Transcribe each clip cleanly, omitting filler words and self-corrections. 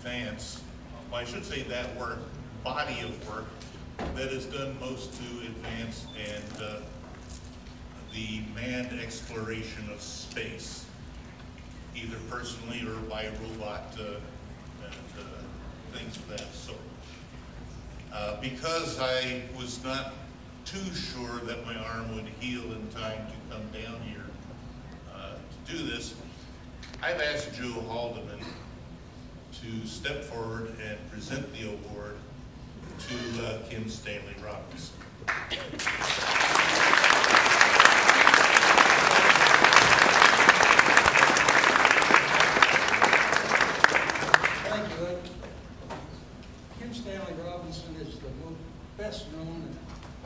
advance, well, I should say that work, body of work, that has done most to advance and the manned exploration of space, either personally or by robot and things of that sort. Because I was not too sure that my arm would heal in time to come down here to do this, I've asked Joe Haldeman to step forward and present the award to Kim Stanley Robinson. Thank you, Ed. Kim Stanley Robinson is the best known and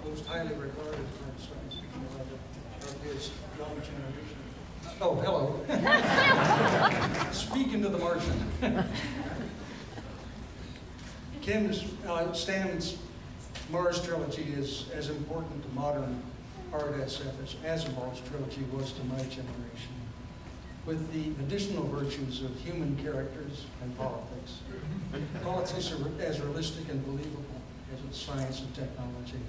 most highly regarded science fiction writer of his young generation. Oh, hello. Speaking to the Martian. Stan's Mars trilogy is as important to modern art SF as Mars trilogy was to my generation, with the additional virtues of human characters and politics. Politics are as realistic and believable as its science and technology.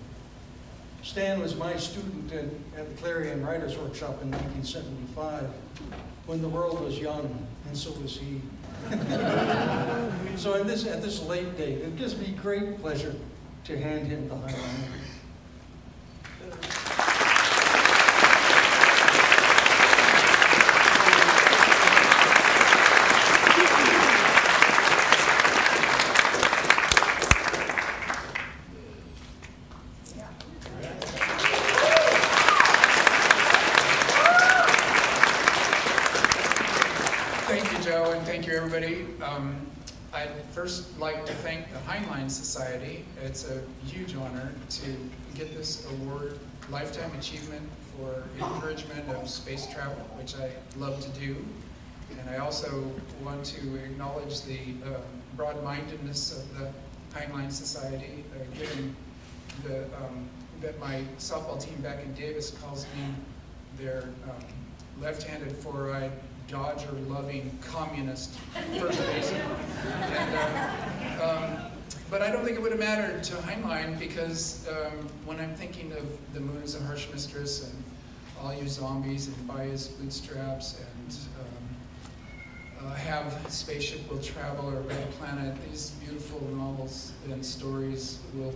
Stan was my student at the Clarion Writers Workshop in 1975, when the world was young, and so was he. So at this late date, it gives me great pleasure to hand him the Heinlein. Thank you, everybody. I'd first like to thank the Heinlein Society. It's a huge honor to get this award, Lifetime Achievement for Encouragement of Space Travel, which I love to do. And I also want to acknowledge the broad-mindedness of the Heinlein Society, given that my softball team back in Davis calls me their left-handed four-eyed Dodger-loving communist first baseman. But I don't think it would have mattered to Heinlein, because when I'm thinking of the moon as a harsh mistress and all you zombies and bias bootstraps and have spaceship will travel or red planet, these beautiful novels and stories will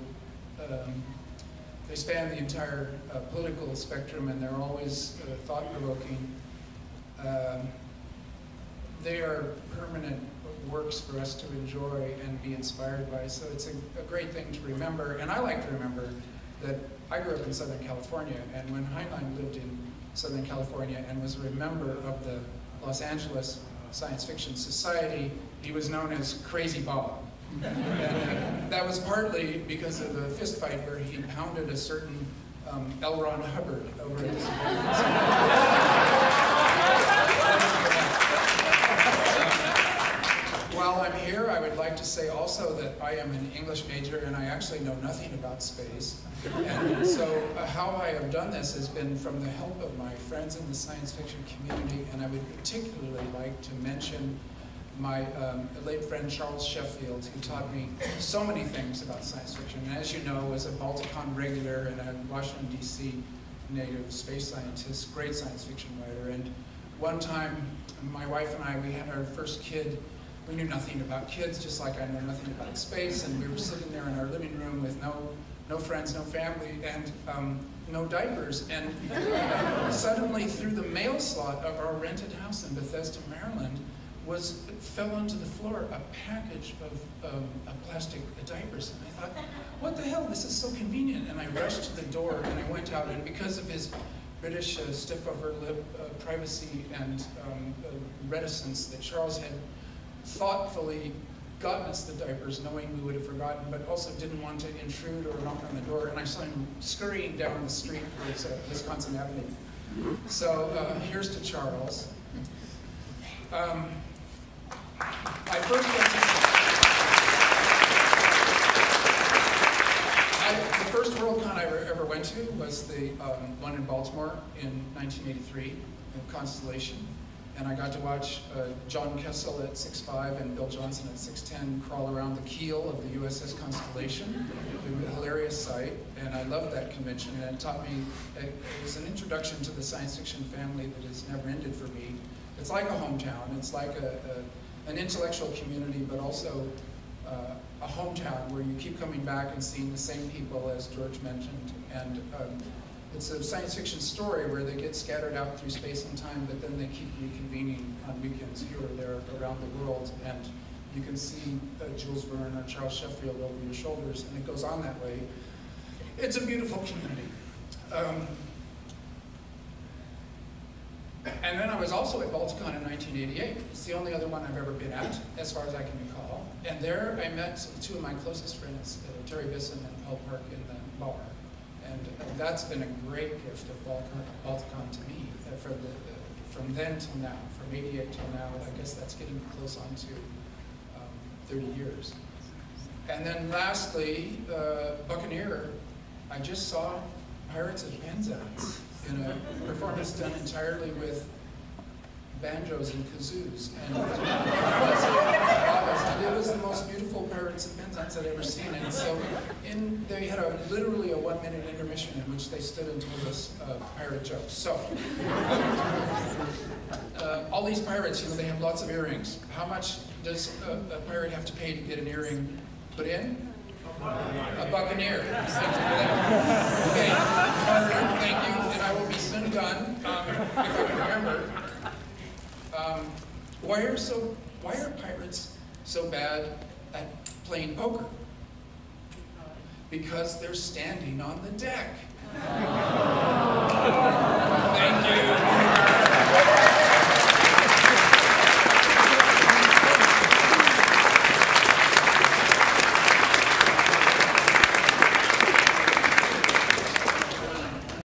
they span the entire political spectrum, and they're always thought-provoking. They are permanent works for us to enjoy and be inspired by, so it's a great thing to remember. And I like to remember that I grew up in Southern California, and when Heinlein lived in Southern California and was a member of the Los Angeles Science Fiction Society, he was known as Crazy Bob. And that was partly because of a fist fight where he pounded a certain L. Ron Hubbard over at this While I'm here, I would like to say also that I am an English major and I actually know nothing about space. And so how I have done this has been from the help of my friends in the science fiction community, and I would particularly like to mention my late friend Charles Sheffield, who taught me so many things about science fiction. And as you know, was a Balticon regular and a Washington, D.C. native space scientist, great science fiction writer. And one time, my wife and I, we had our first kid. We knew nothing about kids, just like I know nothing about space, and we were sitting there in our living room with no friends, no family, and no diapers. And suddenly, through the mail slot of our rented house in Bethesda, Maryland, fell onto the floor a package of plastic diapers. And I thought, what the hell, this is so convenient. And I rushed to the door and I went out, and because of his British stiff upper lip privacy and reticence, that Charles had thoughtfully gotten us the diapers, knowing we would have forgotten, but also didn't want to intrude or knock on the door. And I saw him scurrying down the street towards Wisconsin Avenue. So here's to Charles. I first went to, the first Worldcon I ever went to was the one in Baltimore in 1983, in Constellation. And I got to watch John Kessel at 6'5" and Bill Johnson at 6'10" crawl around the keel of the USS Constellation. It was a hilarious sight, and I loved that convention. And it taught me, it was an introduction to the science fiction family that has never ended for me. It's like a hometown. It's like an intellectual community, but also a hometown where you keep coming back and seeing the same people, as George mentioned. And it's a science fiction story where they get scattered out through space and time, but then they keep reconvening on weekends here or there around the world. And you can see Jules Verne or Charles Sheffield over your shoulders, and it goes on that way. It's a beautiful community. And then I was also at Balticon in 1988. It's the only other one I've ever been at, as far as I can recall. And there I met two of my closest friends, Terry Bisson and Paul Park in the bar. And that's been a great gift of Balticon to me, from then till now, from 88 till now. I guess that's getting close on to 30 years. And then lastly, Buccaneer, I just saw Pirates of Penzance in a performance done entirely with banjos and kazoos. And it was the most beautiful Pirates of Penzance I'd ever seen. And so they had literally a 1-minute intermission in which they stood and told us pirate jokes. So all these pirates, you know, they have lots of earrings. How much does a pirate have to pay to get an earring put in? A buccaneer. Okay, thank you, and I will be soon done, if I can remember. Why are pirates so bad at playing poker? Because they're standing on the deck. Thank you.